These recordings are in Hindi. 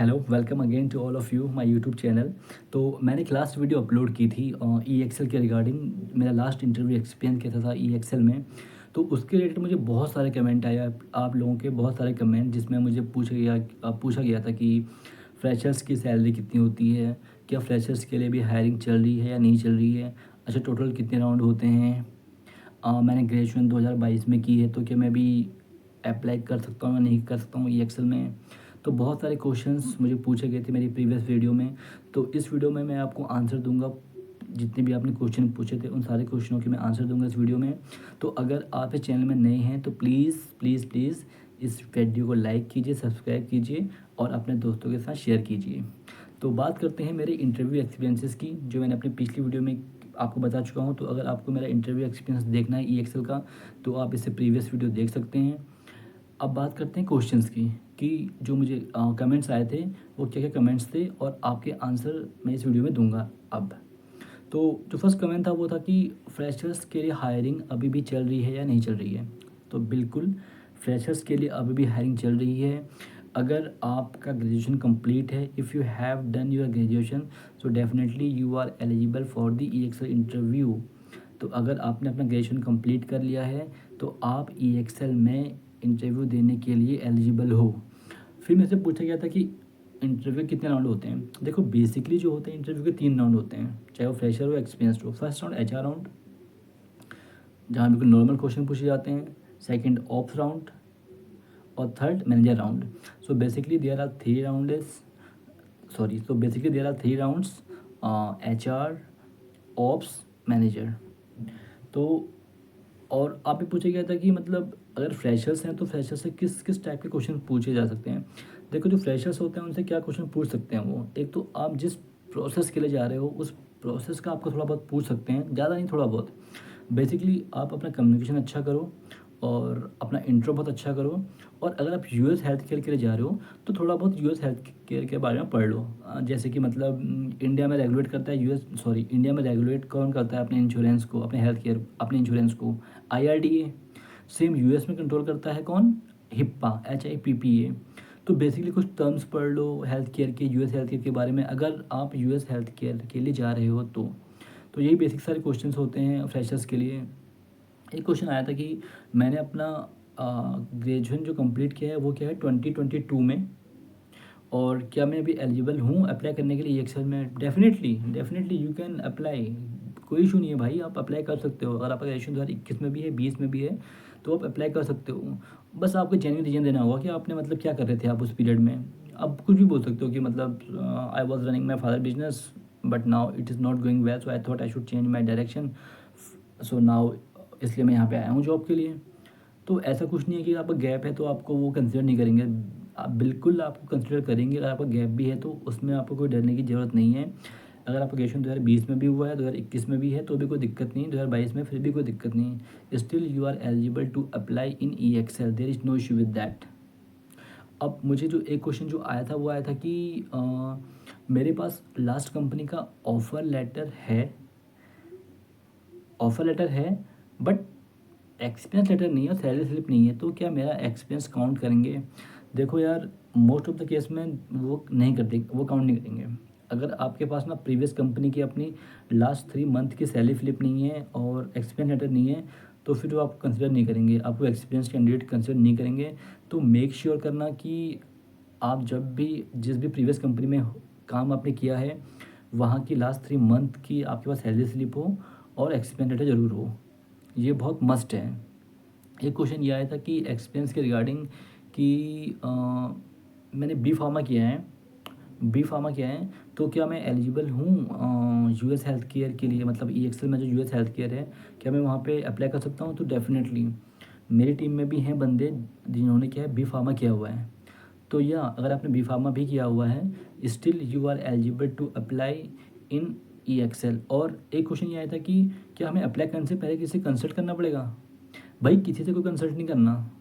Hello, welcome again to all of you my YouTube channel. तो मैंने एक लास्ट वीडियो अपलोड की थी ई एक्सेल के रिगार्डिंग। मेरा लास्ट इंटरव्यू एक्सपीरियंस कैसा था ई एक्सेल में। तो उसके रिलेटेड मुझे बहुत सारे कमेंट आए, आप लोगों के बहुत सारे कमेंट, जिसमें मुझे पूछा गया था कि फ्रेशर्स की सैलरी कितनी होती है, क्या फ्रेशर्स के लिए भी हायरिंग चल रही है या नहीं चल रही है, अच्छा टोटल कितने राउंड होते हैं। मैंने ग्रेजुएशन 2022 में की है, तो क्या मैं भी अप्लाई कर सकता हूँ या नहीं कर सकता हूँ ई एक्सेल में। तो बहुत सारे क्वेश्चंस मुझे पूछे गए थे मेरी प्रीवियस वीडियो में। तो इस वीडियो में मैं आपको आंसर दूंगा, जितने भी आपने क्वेश्चन पूछे थे उन सारे क्वेश्चनों के मैं आंसर दूंगा इस वीडियो में। तो अगर आप इस चैनल में नए हैं तो प्लीज़ प्लीज़ प्लीज़ इस वीडियो को लाइक कीजिए, सब्सक्राइब कीजिए और अपने दोस्तों के साथ शेयर कीजिए। तो बात करते हैं मेरे इंटरव्यू एक्सपीरियंसेस की, जो मैंने अपनी पिछली वीडियो में आपको बता चुका हूँ। तो अगर आपको मेरा इंटरव्यू एक्सपीरियंस देखना है ई एक्सेल का, तो आप इससे प्रीवियस वीडियो देख सकते हैं। अब बात करते हैं क्वेश्चंस की, कि जो मुझे कमेंट्स आए थे वो क्या क्या कमेंट्स थे, और आपके आंसर मैं इस वीडियो में दूंगा अब। तो जो फर्स्ट कमेंट था वो था कि फ्रेशर्स के लिए हायरिंग अभी भी चल रही है या नहीं चल रही है। तो बिल्कुल, फ्रेशर्स के लिए अभी भी हायरिंग चल रही है। अगर आपका ग्रेजुएशन कंप्लीट है, if you have done your graduation, so definitely you are eligible for the EXL interview. तो अगर आपने अपना ग्रेजुएशन कंप्लीट कर लिया है तो आप ई एक्सेल में इंटरव्यू देने के लिए एलिजिबल हो। फिर मेरे से पूछा गया था कि इंटरव्यू कितने राउंड होते हैं। देखो, बेसिकली जो होते हैं इंटरव्यू के 3 राउंड होते हैं, चाहे वो फ्रेशर हो एक्सपीरियंस्ड हो। फर्स्ट राउंड एचआर राउंड, जहाँ बिल्कुल नॉर्मल क्वेश्चन पूछे जाते हैं। सेकंड ऑप्स राउंड, और third manager round. So basically there are three rounds, HR, ops, manager. तो और आप भी पूछा गया था कि मतलब अगर फ्रेशर्स हैं तो फ्रेशर्स से किस किस टाइप के क्वेश्चन पूछे जा सकते हैं। देखो, जो फ्रेशर्स होते हैं उनसे क्या क्वेश्चन पूछ सकते हैं, वो एक तो आप जिस प्रोसेस के लिए जा रहे हो उस प्रोसेस का आपको थोड़ा बहुत पूछ सकते हैं, ज़्यादा नहीं, थोड़ा बहुत। बेसिकली आप अपना कम्युनिकेशन अच्छा करो और अपना इंट्रो बहुत अच्छा करो। और अगर आप यूएस हेल्थ केयर के लिए जा रहे हो तो थोड़ा बहुत यूएस हेल्थ केयर के बारे में पढ़ लो। जैसे कि मतलब इंडिया में रेगुलेट करता है इंडिया में रेगुलेट कौन करता है अपने इंश्योरेंस को, अपने हेल्थ केयर, अपने इंश्योरेंस को? आईआरडीए। सेम यूएस में कंट्रोल करता है कौन? हिप्पा, HIPPA। तो बेसिकली कुछ टर्म्स पढ़ लो हेल्थ केयर के, यूएस हेल्थ केयर के बारे में, अगर आप यूएस हेल्थ केयर के लिए जा रहे हो तो यही बेसिक सारे क्वेश्चंस होते हैं फ्रेशर्स के लिए। एक क्वेश्चन आया था कि मैंने अपना ग्रेजुएशन जो कंप्लीट किया है वो क्या है 2022 में, और क्या मैं अभी एलिजिबल हूँ अप्लाई करने के लिए एक्सेल में? Definitely definitely you can apply. कोई इशू नहीं है भाई, आप अप्लाई कर सकते हो। अगर आपका ग्रेजुएशन 2021 में भी है, 20 में भी है, तो आप अप्लाई कर सकते हो। बस आपको जेन्युइन रीजन देना होगा कि आपने मतलब क्या कर रहे थे आप उस पीरियड में। अब कुछ भी बोल सकते हो कि मतलब I was running my father business, but now it is not going well, so I thought I should change my direction, so now इसलिए मैं यहाँ पे आया हूँ जॉब के लिए। तो ऐसा कुछ नहीं है कि आपका गैप है तो आपको वो कंसिडर नहीं करेंगे। आप बिल्कुल आपको कंसिडर करेंगे। अगर आपका गैप भी है तो उसमें आपको कोई डरने की ज़रूरत नहीं है। अगर आपका ग्रेजुएशन 2020 में भी हुआ है, 2021 में भी है, तो भी कोई दिक्कत नहीं, 2022 में फिर भी कोई दिक्कत नहीं। Still you are eligible to apply in EXL, there is no issue with that. अब मुझे जो एक क्वेश्चन जो आया था वो आया था कि मेरे पास लास्ट कंपनी का ऑफ़र लेटर है, बट एक्सपीरियंस लेटर नहीं है और सैलरी स्लिप नहीं है, तो क्या मेरा एक्सपीरियंस काउंट करेंगे? देखो यार, मोस्ट ऑफ द केस में वो नहीं करते, वो काउंट नहीं करेंगे। अगर आपके पास ना प्रीवियस कंपनी की अपनी लास्ट 3 मंथ की सैलरी स्लिप नहीं है और एक्सपीरियंस लेटर नहीं है, तो फिर वो आपको कंसिडर नहीं करेंगे, आपको एक्सपीरियंस कैंडिडेट कंसिडर नहीं करेंगे। तो मेक श्योर करना कि आप जब भी जिस भी प्रीवियस कंपनी में काम आपने किया है, वहाँ की लास्ट 3 मंथ की आपके पास सैलरी स्लिप हो और एक्सपीरियंस लेटर ज़रूर हो। ये बहुत मस्ट है। एक क्वेश्चन ये आया था कि एक्सपीरियंस के रिगार्डिंग कि मैंने बी फार्मा किया है, तो क्या मैं एलिजिबल हूँ यूएस हेल्थ केयर के लिए, मतलब ई एक्सेल में जो यूएस हेल्थ केयर है, क्या मैं वहाँ पे अप्लाई कर सकता हूँ? तो डेफिनेटली मेरी टीम में भी हैं बंदे जिन्होंने क्या है बी फार्मा किया हुआ है। तो या अगर आपने बी फार्मा भी किया हुआ है, still you are eligible to apply in EXL. और एक क्वेश्चन ये आया था कि क्या हमें अप्लाई करने से पहले किसी कंसल्ट करना पड़ेगा? भाई, किसी से कोई कंसल्ट नहीं करना,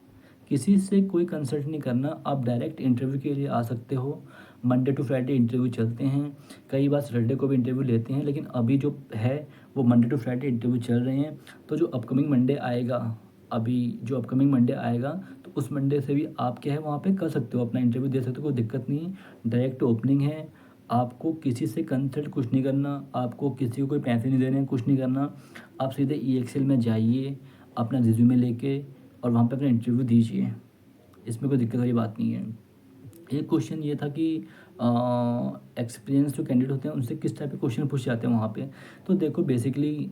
किसी से कोई कंसल्ट नहीं करना। आप डायरेक्ट इंटरव्यू के लिए आ सकते हो। मंडे टू फ्राइडे इंटरव्यू चलते हैं, कई बार सैटरडे को भी इंटरव्यू लेते हैं, लेकिन अभी जो है वो मंडे टू फ्राइडे इंटरव्यू चल रहे हैं। तो जो अपकमिंग मंडे आएगा, तो तो उस मंडे से भी आप क्या है वहाँ पे कर सकते हो, अपना इंटरव्यू दे सकते हो, कोई दिक्कत नहीं है। डायरेक्ट ओपनिंग है, आपको किसी से कंसल्ट कुछ नहीं करना, आपको किसी को कोई पैसे नहीं देने, कुछ नहीं करना। आप सीधे EXL में जाइए, अपना रिज्यूमे लेके और वहाँ पे अपना इंटरव्यू दीजिए, इसमें कोई दिक्कत वाली बात नहीं है। एक क्वेश्चन ये था कि एक्सपीरियंस जो कैंडिडेट होते हैं उनसे किस टाइप के क्वेश्चन पूछे जाते हैं वहाँ पे। तो देखो बेसिकली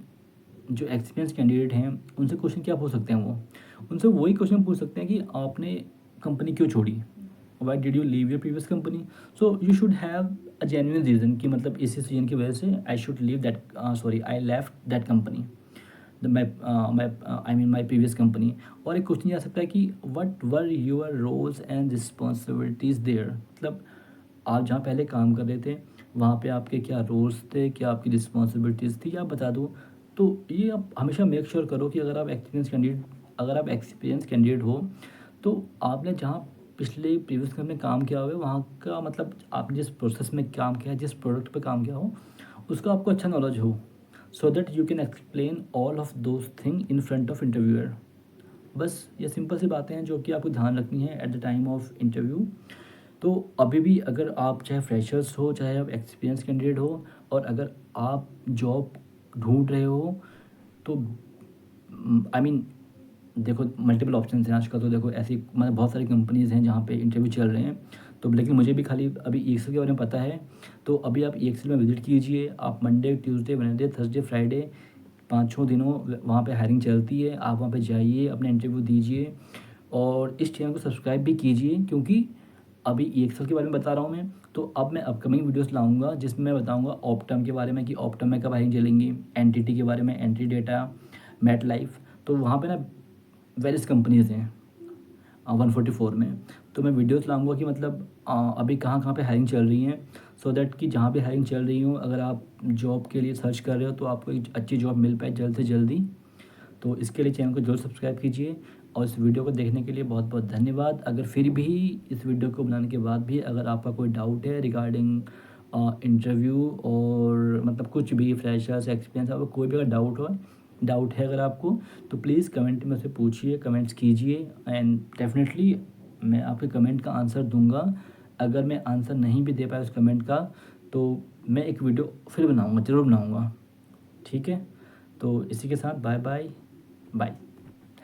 जो एक्सपीरियंस कैंडिडेट हैं उनसे क्वेश्चन क्या पूछ सकते हैं वो, उनसे वही क्वेश्चन पूछ सकते हैं कि आपने कंपनी क्यों छोड़ी, why did you leave your previous company. So you should have a genuine reason कि मतलब इस रीज़न की वजह से I should leave that, sorry I left that company, my previous company. और एक क्वेश्चन ये आ सकता है कि what were your roles and responsibilities there, मतलब आप जहाँ पहले काम कर रहे थे वहाँ पे आपके क्या रोल्स थे, क्या आपकी रिस्पॉन्सिबिलिटीज़ थी, या आप बता दो। तो ये आप हमेशा मेक श्योर करो कि अगर आप एक्सपीरियंस कैंडिडेट हो तो आपने जहाँ पिछले प्रीवियस कंपनी में काम किया हुआ है वहाँ का मतलब आपने जिस प्रोसेस में काम किया है, जिस प्रोडक्ट पे काम किया हो, उसका आपको अच्छा नॉलेज हो, so that you can explain all of those thing in front of interviewer. बस ये सिंपल सी बातें हैं जो कि आपको ध्यान रखनी है at the time of interview. तो अभी भी अगर आप चाहे फ्रेशर्स हो, चाहे आप एक्सपीरियंस कैंडिडेट हो, और अगर आप जॉब ढूंढ रहे हो, तो आई मीन देखो मल्टीपल ऑप्शन हैं आजकल, तो देखो ऐसी मतलब बहुत सारी कंपनीज़ हैं जहाँ पे इंटरव्यू चल रहे हैं। तो लेकिन मुझे भी खाली अभी EXL के बारे में पता है। तो अभी आप EXL में विजिट कीजिए, आप Monday, Tuesday, Wednesday, Thursday, Friday 5-6 दिनों वहाँ पे हायरिंग चलती है। आप वहाँ पे जाइए, अपना इंटरव्यू दीजिए और इस चैनल को सब्सक्राइब भी कीजिए, क्योंकि अभी EXL के बारे में बता रहा हूँ मैं, तो अब मैं अपकमिंग वीडियोस लाऊंगा जिसमें मैं बताऊंगा ऑप्टम के बारे में कि ऑप्टम में कब हायरिंग चलेंगी, एनटीटी के बारे में, एंट्री डेटा, मैट लाइफ। तो वहाँ पे ना वेरियस कंपनीज़ हैं 144 में। तो मैं वीडियोस लाऊंगा कि मतलब अभी कहाँ कहाँ पे हायरिंग चल रही हैं, सो दैट कि जहाँ पे हायरिंग चल रही हो, अगर आप जॉब के लिए सर्च कर रहे हो तो आपको एक अच्छी जॉब मिल पाए जल्द से जल्दी। तो इसके लिए चैनल को जरूर सब्सक्राइब कीजिए और इस वीडियो को देखने के लिए बहुत बहुत धन्यवाद। अगर फिर भी इस वीडियो को बनाने के बाद भी अगर आपका कोई डाउट है रिगार्डिंग इंटरव्यू और मतलब कुछ भी फ्रेशर्स एक्सपीरियंस, आपको कोई भी अगर डाउट है अगर आपको, तो प्लीज़ कमेंट में से पूछिए, कमेंट्स कीजिए एंड डेफिनेटली मैं आपके कमेंट का आंसर दूंगा। अगर मैं आंसर नहीं भी दे पाया उस कमेंट का, तो मैं एक वीडियो फिर बनाऊंगा, ज़रूर बनाऊंगा। ठीक है, तो इसी के साथ bye bye bye,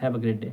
have a great day.